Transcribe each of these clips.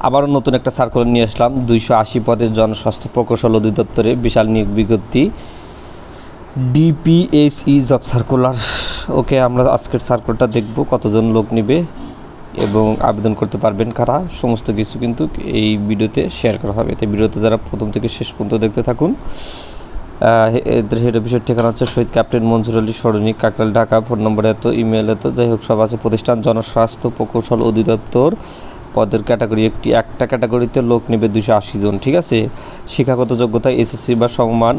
আবারও নতুন একটা সার্কুলার নিয়ে আসলাম 280 পদের জনস্বাস্থ্য প্রকৌশল অধিদপ্তরে বিশাল নিয়োগ বিজ্ঞপ্তি ডিপিএসই জব সার্কুলার। ওকে, আমরা আজকের সার্কুলারটা দেখব, কতজন লোক নেবে এবং আবেদন করতে পারবেন কারা, সমস্ত কিছু কিন্তু এই ভিডিওতে শেয়ার করা হবে। তাই ভিডিওতে যারা প্রথম থেকে শেষ পর্যন্ত দেখতে থাকুন। এদের হেড অফিসের ঠিকানা হচ্ছে শহীদ ক্যাপ্টেন মনজুর আলী সরণি, কাকরাইল, ঢাকা। ফোন নম্বর এত, ইমেল এত, যাই হোক সব আছে। প্রতিষ্ঠান জনস্বাস্থ্য প্রকৌশল অধিদপ্তর। পদের ক্যাটাগরি একটা ক্যাটাগরিতে লোক নেবে 280 জন, ঠিক আছে। শিক্ষাগত যোগ্যতা এসএসসি বা সমমান,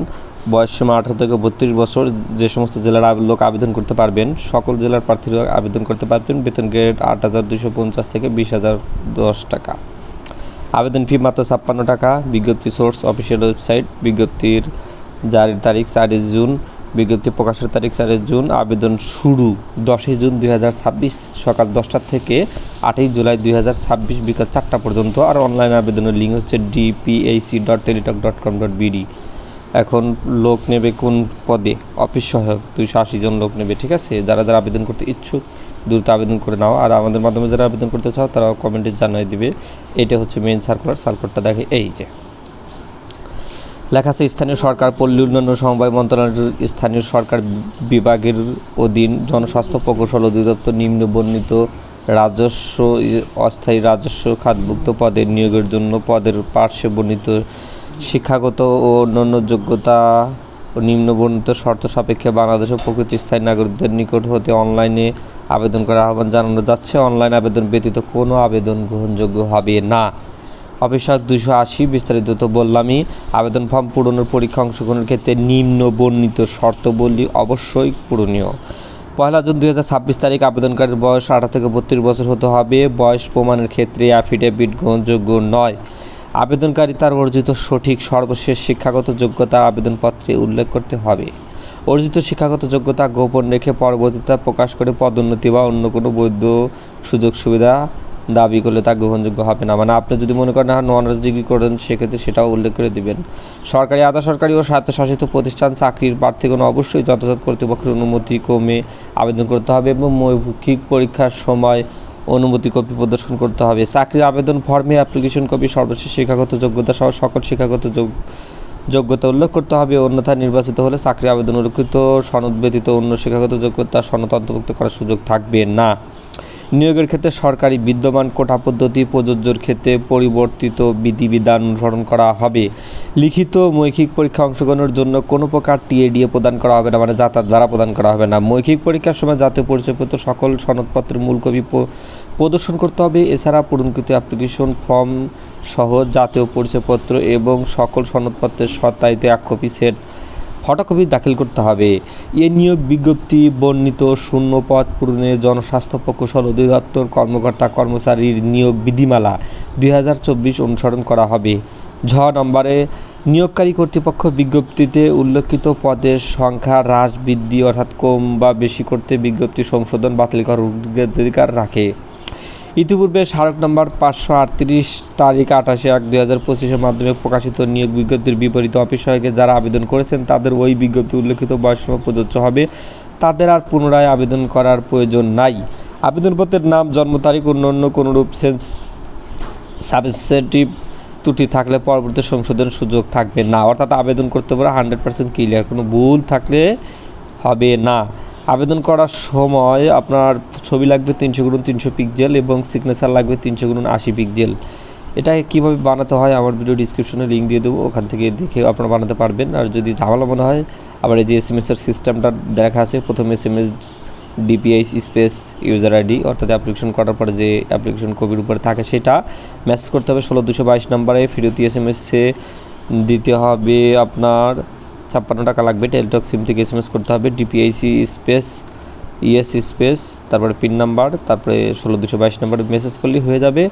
বয়স সীমা 18 থেকে 32 বছর। যে সমস্ত জেলার লোক আবেদন করতে পারবেন, সকল জেলার প্রার্থীরা আবেদন করতে পারবেন। বেতন গ্রেড 8,250 থেকে 20,010 টাকা। আবেদন ফি মাত্র 56 টাকা। বিজ্ঞপ্তি সোর্স অফিসিয়াল ওয়েবসাইট। বিজ্ঞপ্তির জারির তারিখ 4 জুন, বিজ্ঞপ্তি প্রকাশের তারিখ 4 জুন। আবেদন শুরু 10 জুন 2026 সকাল 10টা থেকে 8 জুলাই 2026 বিকাল 4টা পর্যন্ত। আর অনলাইন আবেদনের লিঙ্ক হচ্ছে dpac.teletalk.com.bd। এখন লোক নেবে কোন পদে? অফিস সহায়ক 280 জন লোক নেবে, ঠিক আছে। যারা যারা আবেদন করতে ইচ্ছুক দ্রুত আবেদন করে নাও। আর আমাদের মাধ্যমে যারা আবেদন করতে চাও তারা কমেন্টে জানিয়ে দিবে। এটা হচ্ছে মেইন সার্কুলারটা দেখে এই যে লেখা আছে, স্থানীয় সরকার পল্লী উন্নয়ন সমবায় মন্ত্রণালয়ের স্থানীয় সরকার বিভাগের অধীন জনস্বাস্থ্য প্রকৌশল অধিদপ্তর নিম্ন বর্ণিত রাজস্ব অস্থায়ী রাজস্ব খাতভুক্ত পদের নিয়োগের জন্য পদের পার্শ্বে বর্ণিত শিক্ষাগত ও অন্যান্য যোগ্যতা ও নিম্ন বর্ণিত শর্ত সাপেক্ষে বাংলাদেশ ও প্রকৃত স্থায়ী নাগরিকদের নিকট হতে অনলাইনে আবেদন করার আহ্বান জানানো যাচ্ছে। অনলাইন আবেদন ব্যতীত কোনো আবেদন গ্রহণযোগ্য হবে না। অফিস 280, বিস্তারিত তো বললামই। আবেদন ফর্ম পূরণের পরীক্ষা অংশগ্রহণের ক্ষেত্রে নিম্ন বর্ণিত শর্তাবলী অবশ্যই পূরণীয়। 1 জুন 2026 তারিখ আবেদনকারীর বয়স 18 থেকে 32 বছর হতে হবে। বয়স প্রমাণের ক্ষেত্রে অ্যাফিডেভিট গ্রহণযোগ্য নয়। আবেদনকারী তার অর্জিত সঠিক সর্বশেষ শিক্ষাগত যোগ্যতা আবেদনপত্রে উল্লেখ করতে হবে। অর্জিত শিক্ষাগত যোগ্যতা গোপন রেখে পরবর্তীতে প্রকাশ করে পদোন্নতি বা অন্য কোনো বৈধ সুযোগ সুবিধা দাবি করলে তা গ্রহণযোগ্য হবে না। মানে আপনি যদি মনে করেন অনার্স ডিগ্রি করেন, সেক্ষেত্রে সেটাও উল্লেখ করে দিবেন। সরকারি, আধা সরকারি ও স্বায়ত্তশাসিত প্রতিষ্ঠান চাকরির প্রার্থীগণ অবশ্যই যথাযথ কর্তৃপক্ষের অনুমতি ক্রমে আবেদন করতে হবে এবং মৌখিক পরীক্ষার সময় অনুমতি কপি প্রদর্শন করতে হবে। চাকরির আবেদন ফর্মে অ্যাপ্লিকেশন কপি, সর্বশেষ শিক্ষাগত যোগ্যতা সহ সকল শিক্ষাগত যোগ্যতা উল্লেখ করতে হবে। অন্যথায় নির্বাচিত হলে চাকরি আবেদন উল্লেখিত সনদ ব্যতীত অন্য শিক্ষাগত যোগ্যতা সনদ অন্তর্ভুক্ত করার সুযোগ থাকবে না। নিয়োগের ক্ষেত্রে সরকারি বিদ্যমান কোটা পদ্ধতি প্রযোজ্যর ক্ষেত্রে পরিবর্তিত বিধিবিধান অনুসরণ করা হবে। লিখিত মৌখিক পরীক্ষা অংশগ্রহণের জন্য কোনো প্রকার টিএডিএ প্রদান করা হবে না, মানে যাতায়াত দ্বারা প্রদান করা হবে না। মৌখিক পরীক্ষার সময় জাতীয় পরিচয়পত্র সকল সনদপত্রের মূল কপি প্রদর্শন করতে হবে। এছাড়া পূরণকৃত অ্যাপ্লিকেশন ফর্ম সহ জাতীয় পরিচয়পত্র এবং সকল সনদপত্রের সত্যায়িত 1 কপি সেট ফটোকপি দাখিল করতে হবে। এ নিয়োগ বিজ্ঞপ্তি বর্ণিত শূন্য পদ পূরণে জনস্বাস্থ্য প্রকৌশল অধিদপ্তর কর্মকর্তা কর্মচারীর নিয়োগ বিধিমালা 2024 অনুসরণ করা হবে। নম্বরে নিয়োগকারী কর্তৃপক্ষ বিজ্ঞপ্তিতে উল্লেখিত পদের সংখ্যা হ্রাস বৃদ্ধি অর্থাৎ কম বা বেশি করতে বিজ্ঞপ্তি সংশোধন বাতিল করার অধিকার রাখে। ইতিপূর্বে স্মারক নম্বর 538 তারিখ 28/1/2025 মাধ্যমে প্রকাশিত নিয়োগ বিজ্ঞপ্তির বিপরীতে অফিস সহায়কে যারা আবেদন করেছেন তাদের ওই বিজ্ঞপ্তি উল্লেখিত বয়সসীমা প্রযোজ্য হবে। তাদের আর পুনরায় আবেদন করার প্রয়োজন নাই। আবেদনপত্রের নাম, জন্ম তারিখ, অন্যান্য কোনোরূপ সাবস্টেটিভ ত্রুটি থাকলে পরবর্তী সংশোধন সুযোগ থাকবে না। অর্থাৎ আবেদন করতে পারে 100% ক্লিয়ার, কোনো ভুল থাকলে হবে না। আবেদন করার সময় আপনার ছবি লাগবে 300x300 পিক্সেল এবং সিগনেচার লাগবে 300x80 পিক্সেল। এটা কীভাবে বানাতে হয় আমার ভিডিও ডিসক্রিপশনে লিঙ্ক দিয়ে দেবো, ওখান থেকে দেখে আপনারা বানাতে পারবেন। আর যদি ঝামেলা মনে হয়, আবার এই যে SMS-এর সিস্টেমটা দেখা আছে, প্রথম SMS DPIC space user ID, অর্থাৎ অ্যাপ্লিকেশন করার পরে যে অ্যাপ্লিকেশন কপির উপরে থাকে সেটা মেসেজ করতে হবে 16222 নম্বরে। ফেরতি SMS-এ দিতে হবে আপনার 56 টাকা লাগবে। টেলিটক সিম থেকে SMS করতে হবে DPIC স্পেস ইএস স্পেস তারপরে পিন নাম্বার, তারপরে 16222 নম্বরে মেসেজ করলেই হয়ে যাবে।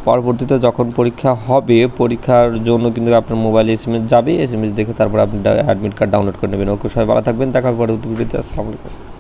পরবর্তীতে যখন পরীক্ষা হবে, পরীক্ষার জন্য কিন্তু আপনার মোবাইলে SMS যাবে। SMS দেখে তারপর আপনি অ্যাডমিট কার্ড ডাউনলোড করে নেবেন। ওকে, সবাই ভালো থাকবেন, দেখা হবে পরবর্তী ভিডিওতে। আসসালামু আলাইকুম।